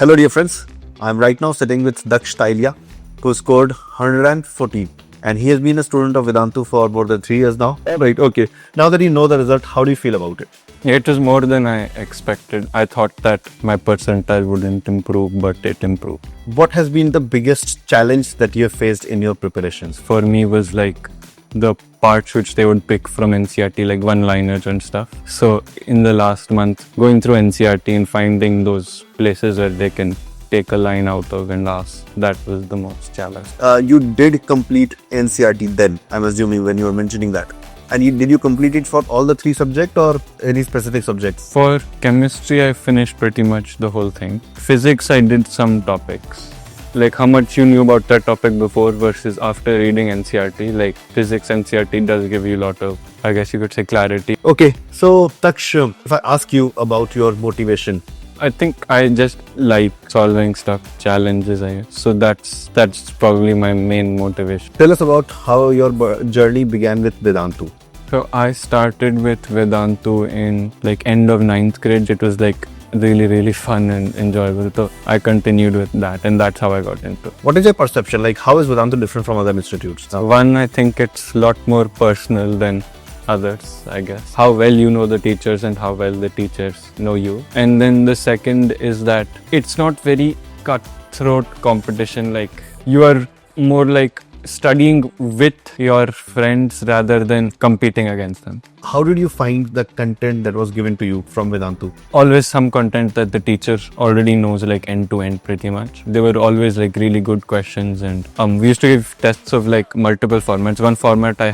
Hello dear friends, I am right now sitting with Daksh Tailia, who scored 114, and he has been a student of Vedantu for more than 3 years now. Right, okay. Now that you know the result, how do you feel about it? It was more than I expected. I thought that my percentile wouldn't improve, but it improved. What has been the biggest challenge that you have faced in your preparations? For me was like the parts which they would pick from NCRT, like one-liners and stuff. So in the last month, going through NCRT and finding those places where they can take a line out of and ask, that was the most challenge. You did complete NCRT then, I'm assuming, when you were mentioning that. And did you complete it for all the 3 subjects or any specific subjects? For chemistry, I finished pretty much the whole thing. Physics, I did some topics. Like how much you knew about that topic before versus after reading NCRT. Like physics NCRT does give you a lot of, I guess you could say, clarity. Okay, so Daksh, if I ask you about your motivation. I think I just like solving stuff, challenges. So that's probably my main motivation. Tell us about how your journey began with Vedantu. So I started with Vedantu in like end of 9th grade. It was like really fun and enjoyable. So I continued with that, and that's how I got into it. What is your perception? Like, how is Vedantu different from other institutes? One, I think it's a lot more personal than others, I guess. How well you know the teachers and how well the teachers know you. And then the second is that it's not very cutthroat competition. Like you are more like studying with your friends rather than competing against them. How did you find the content that was given to you from Vedantu? Always some content that the teacher already knows, like end to end pretty much. They were always like really good questions, and we used to give tests of like multiple formats. One format I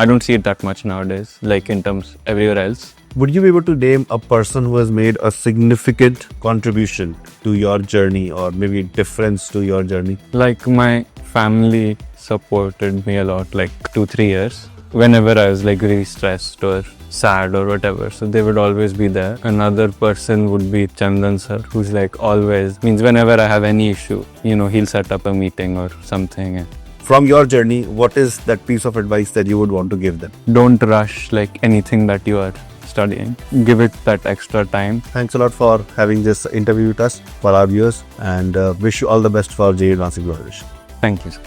don't see it that much nowadays, like in terms everywhere else. Would you be able to name a person who has made a significant contribution to your journey or maybe difference to your journey? Like my family supported me a lot, like 2-3 years. Whenever I was like really stressed or sad or whatever, so they would always be there. Another person would be Chandan sir, who's like always, means whenever I have any issue, he'll set up a meeting or something. From your journey, what is that piece of advice that you would want to give them? Don't rush like anything that you are studying. Give it that extra time. Thanks a lot for having this interview with us, for our viewers, and wish you all the best for JEE Advanced Graduation. Thank you, sir.